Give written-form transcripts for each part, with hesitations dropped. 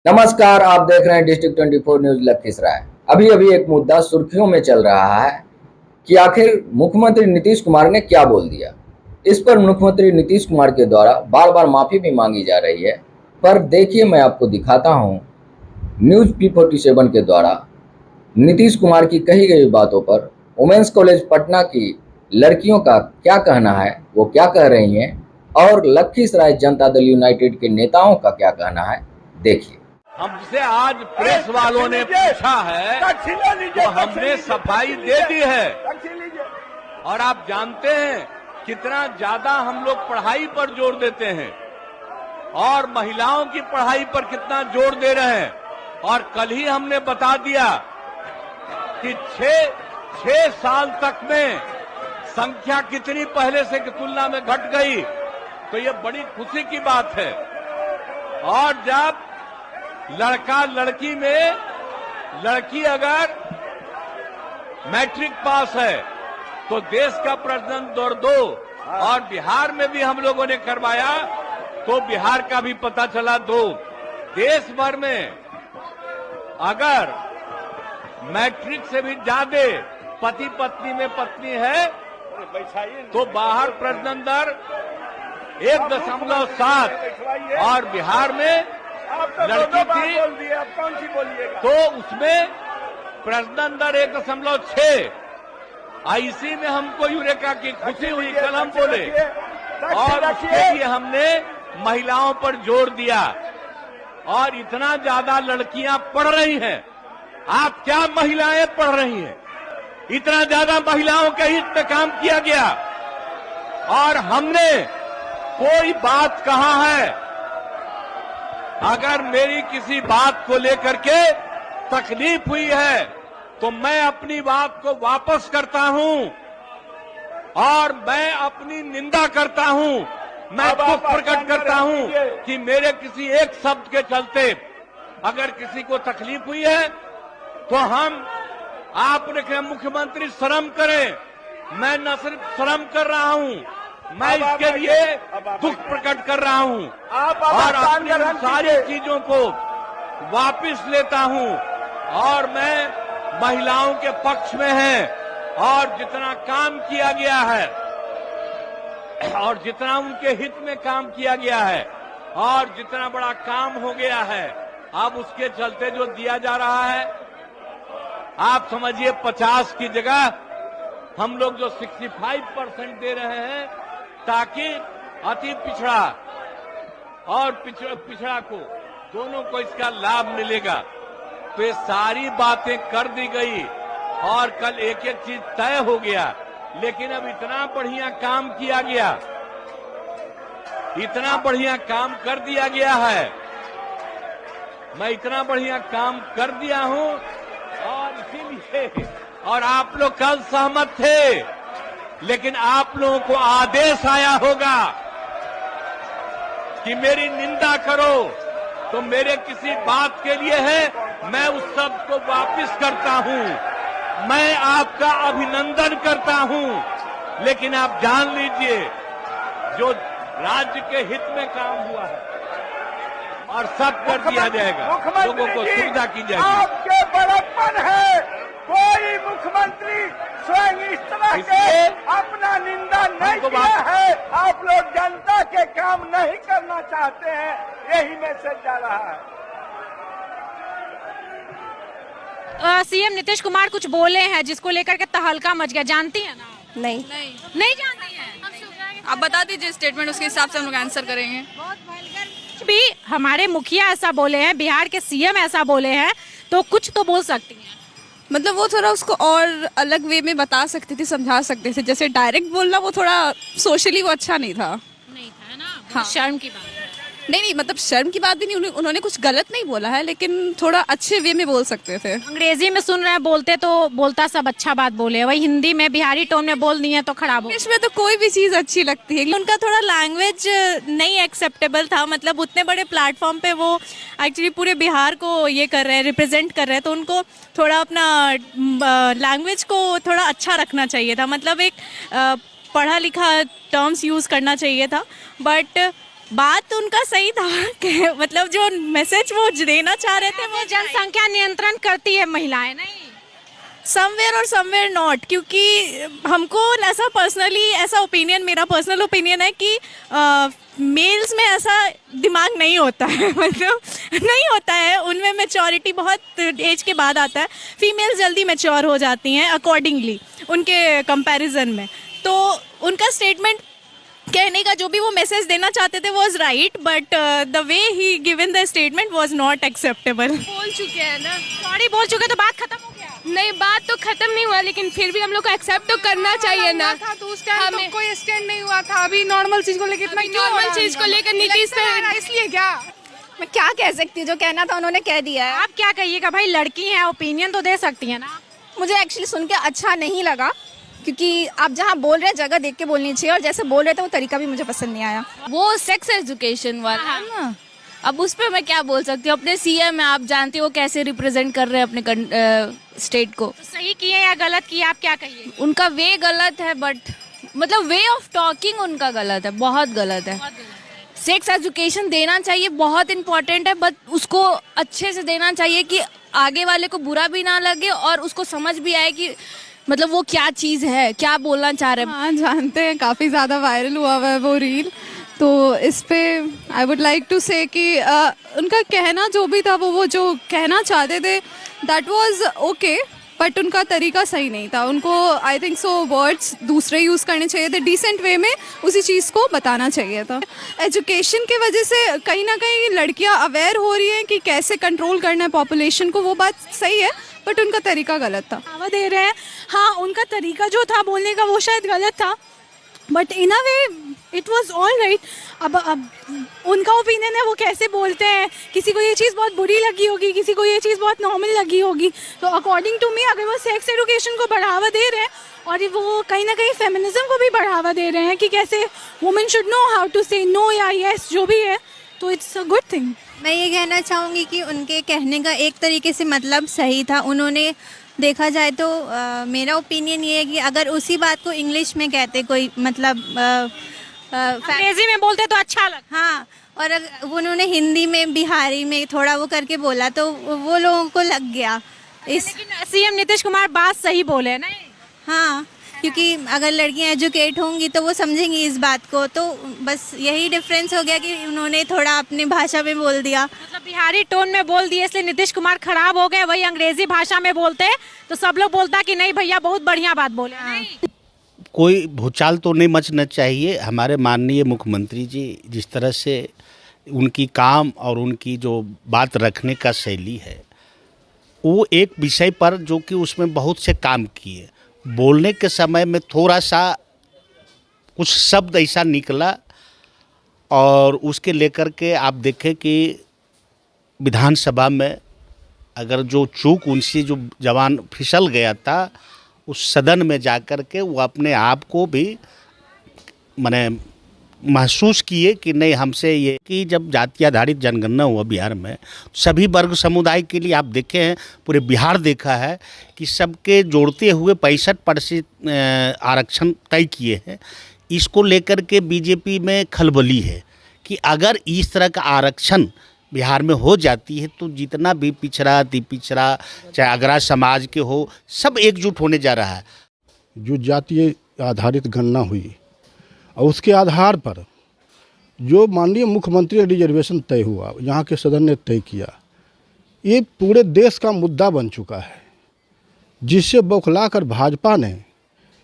नमस्कार, आप देख रहे हैं डिस्ट्रिक्ट 24 न्यूज लखीसराय। अभी अभी एक मुद्दा सुर्खियों में चल रहा है कि आखिर मुख्यमंत्री नीतीश कुमार ने क्या बोल दिया। इस पर मुख्यमंत्री नीतीश कुमार के द्वारा बार बार माफी भी मांगी जा रही है। पर देखिए, मैं आपको दिखाता हूं न्यूज P47 के द्वारा नीतीश कुमार की कही गई बातों पर वुमेन्स कॉलेज पटना की लड़कियों का क्या कहना है, वो क्या कह रही हैं, और लखीसराय जनता दल यूनाइटेड के नेताओं का क्या कहना है, देखिए। हमसे आज प्रेस वालों ने पूछा है तो हमने सफाई दे दी है। और आप जानते हैं कितना ज्यादा हम लोग पढ़ाई पर जोर देते हैं और महिलाओं की पढ़ाई पर कितना जोर दे रहे हैं। और कल ही हमने बता दिया कि छह साल तक में संख्या कितनी पहले से की तुलना में घट गई, तो ये बड़ी खुशी की बात है। और जब लड़का लड़की में लड़की अगर मैट्रिक पास है तो देश का प्रजनन दर 2, और बिहार में भी हम लोगों ने करवाया तो बिहार का भी पता चला 2। देश भर में अगर मैट्रिक से भी ज्यादा पति पत्नी में पत्नी है तो बाहर प्रजनन दर 1.7 और बिहार में लड़की थी तो उसमें प्रजनन दर 1.6। इसी में हमको यूरेका की खुशी हुई, कल हम बोले, और उसके लिए हमने महिलाओं पर जोर दिया। और इतना ज्यादा लड़कियां पढ़ रही हैं, आप क्या महिलाएं पढ़ रही हैं, इतना ज्यादा महिलाओं के हित में काम किया गया। और हमने कोई बात कहा है, अगर मेरी किसी बात को लेकर के तकलीफ हुई है तो मैं अपनी बात को वापस करता हूं और मैं अपनी निंदा करता हूं। मैं दुख प्रकट करता हूं कि मेरे किसी एक शब्द के चलते अगर किसी को तकलीफ हुई है तो आपने कहा मुख्यमंत्री शर्म करें। मैं न सिर्फ शर्म कर रहा हूं, मैं इसके लिए दुख प्रकट कर रहा हूं और अपनी सारी चीजों को वापस लेता हूं। और मैं महिलाओं के पक्ष में है और जितना काम किया गया है और जितना उनके हित में काम किया गया है और जितना बड़ा काम हो गया है, अब उसके चलते जो दिया जा रहा है, आप समझिए 50 की जगह हम लोग जो 65% दे रहे हैं ताकि अति पिछड़ा और पिछड़ा को दोनों को इसका लाभ मिलेगा। तो ये सारी बातें कर दी गई और कल एक एक चीज तय हो गया। लेकिन अब इतना बढ़िया काम किया गया, इतना बढ़िया काम कर दिया गया है, मैं इतना बढ़िया काम कर दिया हूं और इसीलिए, और आप लोग कल सहमत थे, लेकिन आप लोगों को आदेश आया होगा कि मेरी निंदा करो तो मेरे किसी बात के लिए है, मैं उस शब्द को वापस करता हूं, मैं आपका अभिनंदन करता हूं। लेकिन आप जान लीजिए जो राज्य के हित में काम हुआ है और सब कर दिया जाएगा, लोगों को सुविधा की जाएगी। आपके बड़प्पन है, कोई मुख्यमंत्री स्वयं इस तरह के अपना निंदा नहीं किया है। आप लोग जनता के काम नहीं करना चाहते हैं, यही मैसेज जा रहा है। सीएम नीतीश कुमार कुछ बोले हैं जिसको लेकर के तहलका मच गया, जानती है ना? नहीं नहीं जानती है। आप बता दीजिए स्टेटमेंट, उसके हिसाब से हम लोग आंसर करेंगे। भी हमारे मुखिया ऐसा बोले हैं, बिहार के सीएम ऐसा बोले हैं, तो कुछ तो बोल सकती हैं। मतलब वो थोड़ा उसको और अलग वे में बता सकती थी, समझा सकते थे। जैसे डायरेक्ट बोलना वो थोड़ा सोशली वो अच्छा नहीं था। नहीं था ना, हाँ। शर्म की बात है। नहीं, मतलब शर्म की बात भी नहीं, उन्होंने कुछ गलत नहीं बोला है, लेकिन थोड़ा अच्छे वे में बोल सकते थे। अंग्रेजी में सुन रहे हैं बोलते तो बोलता सब अच्छा बात बोले, वही हिंदी में बिहारी टोन में बोल दिए तो खराब हो। इसमें तो कोई भी चीज अच्छी लगती है। उनका थोड़ा लैंग्वेज नहीं एक्सेप्टेबल था। मतलब उतने बड़े प्लेटफॉर्म पे वो एक्चुअली पूरे बिहार को ये कर रहे हैं, रिप्रेजेंट कर रहे हैं, तो उनको थोड़ा अपना लैंग्वेज को थोड़ा अच्छा रखना चाहिए था। मतलब एक पढ़ा लिखा टर्म्स यूज़ करना चाहिए था। बट बात उनका सही था मतलब जो मैसेज वो देना चाह रहे थे वो जनसंख्या नियंत्रण करती है महिलाएं, नहीं समवेयर और समवेयर नॉट, क्योंकि हमको ऐसा पर्सनली ऐसा ओपिनियन, मेरा पर्सनल ओपिनियन है कि मेल्स में ऐसा दिमाग नहीं होता है मतलब नहीं होता है, उनमें मैच्योरिटी बहुत एज के बाद आता है। फीमेल्स जल्दी मैच्योर हो जाती हैं अकॉर्डिंगली उनके कंपैरिजन में। तो उनका स्टेटमेंट कहने का जो भी वो मैसेज देना चाहते थे was right, but the way he given the statement was not acceptable. बोल चुके हैं ना, सॉरी बोल चुके तो बात खत्म हो गया। नहीं बात तो खत्म नहीं हुआ, लेकिन फिर भी हम लोग को एक्सेप्ट तो करना चाहिए ना। था तो उस टाइम तो कोई स्टैंड नहीं हुआ था, अभी नॉर्मल चीज को लेकर इतना नॉर्मल चीज को लेकर नीतीश पे इसलिए क्या मैं क्या कह सकती हूँ, जो कहना था उन्होंने कह दिया है। आप क्या कहिएगा भाई, लड़की हैं, ओपिनियन तो दे सकती हैं ना। मुझे एक्चुअली सुन के अच्छा नहीं लगा, क्योंकि आप जहाँ बोल रहे हैं जगह देख के बोलनी चाहिए, और जैसे बोल रहे थे वो तरीका भी मुझे पसंद नहीं आया। वो सेक्स एजुकेशन वाला है ना, अब उस पर मैं क्या बोल सकती हूँ। अपने सीएम में आप जानते हो कैसे रिप्रेजेंट कर रहे हैं अपने स्टेट को। तो सही किए या गलत किए, आप क्या कहिए? उनका वे गलत है, बट मतलब वे ऑफ टॉकिंग उनका गलत है, बहुत गलत है। सेक्स एजुकेशन देना चाहिए, बहुत इम्पोर्टेंट है, बट उसको अच्छे से देना चाहिए कि आगे वाले को बुरा भी ना लगे और उसको समझ भी आए कि मतलब वो क्या चीज़ है, क्या बोलना चाह रहे हैं। हाँ जानते हैं, काफ़ी ज़्यादा वायरल हुआ है वो रील, तो इस पे आई वुड लाइक टू से कि उनका कहना जो भी था वो जो कहना चाहते थे दैट वाज ओके, बट उनका तरीका सही नहीं था। उनको आई थिंक सो वर्ड्स दूसरे यूज़ करने चाहिए थे, डिसेंट वे में उसी चीज़ को बताना चाहिए था। एजुकेशन की वजह से कहीं ना कहीं लड़कियां अवेयर हो रही हैं कि कैसे कंट्रोल करना है पॉपुलेशन को, वो बात सही है, बट उनका तरीका गलत था। बढ़ावा दे रहे हैं, हाँ उनका तरीका जो था बोलने का वो शायद गलत था, but in a way it was all right. अब उनका ओपिनियन है, वो कैसे बोलते हैं, किसी को ये चीज़ बहुत बुरी लगी होगी, किसी को ये चीज़ बहुत नॉर्मल लगी होगी। तो अकॉर्डिंग टू मी अगर वो सेक्स एजुकेशन को बढ़ावा दे रहे हैं और वो कहीं ना कहीं फेमिनिज्म को भी बढ़ावा दे रहे हैं कि कैसे women should know how to say no या यस जो भी है, तो इट्स अ गुड थिंग। मैं ये कहना चाहूँगी कि उनके कहने का एक तरीके से मतलब सही था। उन्होंने देखा जाए तो मेरा ओपिनियन ये है कि अगर उसी बात को इंग्लिश में कहते कोई मतलब अंग्रेजी में बोलते तो अच्छा लगता। हाँ, और अगर उन्होंने हिंदी में बिहारी में थोड़ा वो करके बोला तो वो लोगों को लग गया। लेकिन सीएम नीतीश कुमार बात सही बोले ना। हाँ, क्योंकि अगर लड़कियां एजुकेट होंगी तो वो समझेंगी इस बात को, तो बस यही डिफरेंस हो गया कि उन्होंने थोड़ा अपनी भाषा में बोल दिया, मतलब बिहारी टोन में बोल दिया, इसलिए नीतीश कुमार खराब हो गए। वही अंग्रेजी भाषा में बोलते तो सब लोग बोलता कि नहीं भैया बहुत बढ़िया बात बोले। नहीं कोई भूचाल तो नहीं मचना चाहिए। हमारे माननीय मुख्यमंत्री जी जिस तरह से उनकी काम और उनकी जो बात रखने का शैली है, वो एक विषय पर जो कि उसमें बहुत से काम किए, बोलने के समय में थोड़ा सा कुछ शब्द ऐसा निकला और उसके लेकर के आप देखें कि विधानसभा में अगर जो चूक उनसे जो जवान फिसल गया था, उस सदन में जाकर के वो अपने आप को भी माने महसूस किए कि नहीं हमसे ये कि जब जाति आधारित जनगणना हुआ बिहार में, सभी वर्ग समुदाय के लिए आप देखे हैं, पूरे बिहार देखा है कि सबके जोड़ते हुए 65% आरक्षण तय किए हैं। इसको लेकर के बीजेपी में खलबली है कि अगर इस तरह का आरक्षण बिहार में हो जाती है तो जितना भी पिछड़ा अति पिछड़ा चाहे अगरा समाज के हो, सब एकजुट होने जा रहा है। जो जातीय आधारित गणना हुई और उसके आधार पर जो माननीय मुख्यमंत्री रिजर्वेशन तय हुआ, यहाँ के सदन ने तय किया, ये पूरे देश का मुद्दा बन चुका है, जिससे बौखलाकर भाजपा ने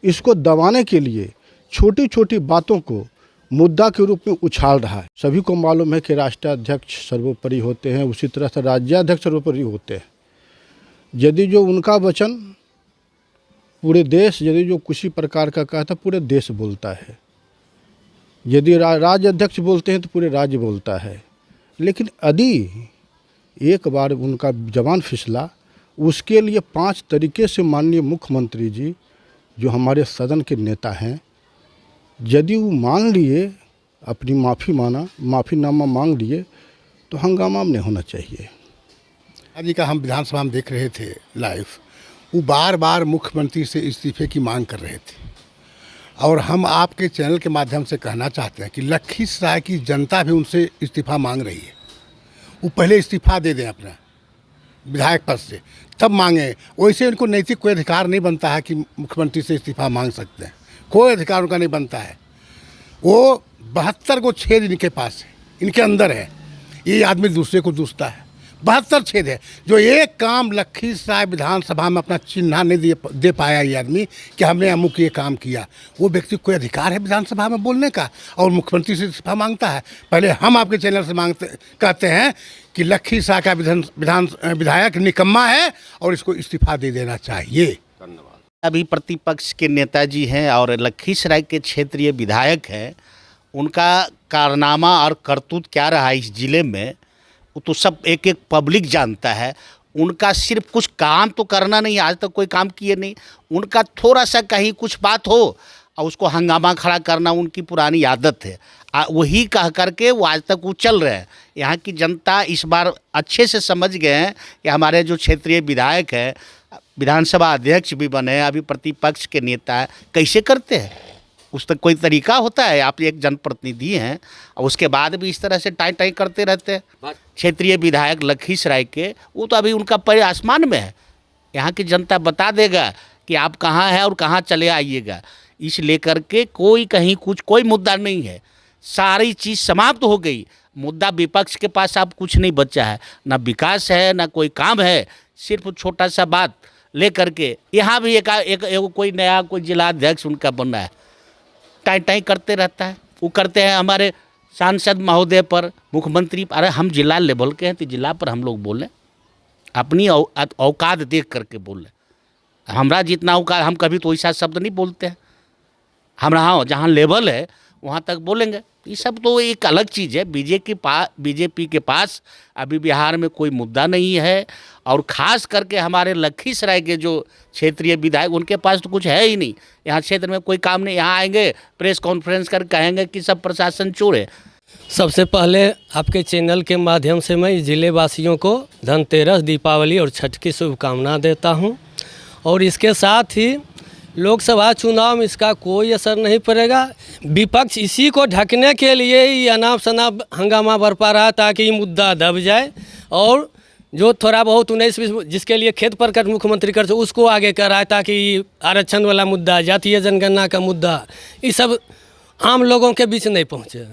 इसको दबाने के लिए छोटी छोटी बातों को मुद्दा के रूप में उछाल रहा है। सभी को मालूम है कि राष्ट्राध्यक्ष सर्वोपरि होते हैं, उसी तरह से राज्याध्यक्ष सर्वोपरि होते हैं। यदि जो उनका वचन पूरे देश, यदि जो किसी प्रकार का कहता पूरे देश बोलता है, यदि राज्य अध्यक्ष बोलते हैं तो पूरे राज्य बोलता है। लेकिन यदि एक बार उनका जवान फिसला, उसके लिए 5 तरीके से माननीय मुख्यमंत्री जी जो हमारे सदन के नेता हैं, यदि वो मान लिए, अपनी माफ़ीनामा मांग लिए, तो हंगामा नहीं होना चाहिए। आज का हम विधानसभा में देख रहे थे लाइव, वो बार बार मुख्यमंत्री से इस्तीफे की मांग कर रहे थे। और हम आपके चैनल के माध्यम से कहना चाहते हैं कि लखीसराय की जनता भी उनसे इस्तीफ़ा मांग रही है। वो पहले इस्तीफ़ा दे दें अपना विधायक पद से, तब मांगे। वैसे उनको नैतिक कोई अधिकार नहीं बनता है कि मुख्यमंत्री से इस्तीफ़ा मांग सकते हैं, कोई अधिकार उनका नहीं बनता है। वो 72 को छेद इनके पास है, इनके अंदर है। ये आदमी दूसरे को दूसता है। 72 छेद है। जो एक काम लखीसराय विधानसभा में अपना चिन्ह नहीं दे पाया ये आदमी कि हमने अमुक ये काम किया, वो व्यक्ति को कोई अधिकार है विधानसभा में बोलने का और मुख्यमंत्री से इस्तीफा मांगता है। पहले हम आपके चैनल से कहते हैं कि लखीसराय का विधायक निकम्मा है और इसको इस्तीफा दे देना चाहिए। अभी प्रतिपक्ष के नेताजी हैं और लखीसराय के क्षेत्रीय विधायक हैं, उनका कारनामा और करतूत क्या रहा इस जिले में वो तो सब एक एक पब्लिक जानता है। उनका सिर्फ कुछ काम तो करना नहीं, आज तक कोई काम किए नहीं। उनका थोड़ा सा कहीं कुछ बात हो और उसको हंगामा खड़ा करना उनकी पुरानी आदत है। वही कह करके वो आज तक वो चल रहे हैं। यहाँ की जनता इस बार अच्छे से समझ गए हैं कि हमारे जो क्षेत्रीय विधायक हैं, विधानसभा अध्यक्ष भी बने, अभी प्रतिपक्ष के नेता है, कैसे करते हैं। उस तक कोई तरीका होता है। आप एक जनप्रतिनिधि हैं और उसके बाद भी इस तरह से टाई टाई करते रहते हैं। क्षेत्रीय विधायक लखीसराय के वो तो अभी उनका पैर आसमान में है। यहाँ की जनता बता देगा कि आप कहाँ हैं और कहाँ चले आइएगा। इस लेकर के कोई कहीं कुछ कोई मुद्दा नहीं है, सारी चीज़ समाप्त हो गई। मुद्दा विपक्ष के पास अब कुछ नहीं बचा है, ना विकास है ना कोई काम है। सिर्फ छोटा सा बात लेकर के यहाँ भी एक कोई नया कोई जिलाध्यक्ष उनका बनना है, टाई टाई करते रहता है। वो करते हैं हमारे सांसद महोदय पर, मुख्यमंत्री। अरे हम जिला लेवल के हैं तो जिला पर हम लोग बोलें, अपनी औकात देख करके बोलें। हमारा जितना औकात, हम कभी तो ऐसा शब्द नहीं बोलते हैं। हमारा हाँ जहाँ लेवल है वहाँ तक बोलेंगे। ये सब तो एक अलग चीज़ है। बीजेपी के पास अभी बिहार में कोई मुद्दा नहीं है और ख़ास करके हमारे लखीसराय के जो क्षेत्रीय विधायक, उनके पास तो कुछ है ही नहीं। यहाँ क्षेत्र में कोई काम नहीं। यहाँ आएंगे प्रेस कॉन्फ्रेंस कर कहेंगे कि सब प्रशासन चोर है। सबसे पहले आपके चैनल के माध्यम से मैं ज़िले वासियों को धनतेरस, दीपावली और छठ की शुभकामना देता हूँ। और इसके साथ ही लोकसभा चुनाव में इसका कोई असर नहीं पड़ेगा। विपक्ष इसी को ढकने के लिए ही अनाप शनाप हंगामा बरपा रहा ताकि ये मुद्दा दब जाए और जो थोड़ा बहुत 19-20 जिसके लिए खेत पर कर मुख्यमंत्री कर उसको आगे कराए ताकि आरक्षण वाला मुद्दा, जातीय जनगणना का मुद्दा, ये सब आम लोगों के बीच नहीं पहुँचे।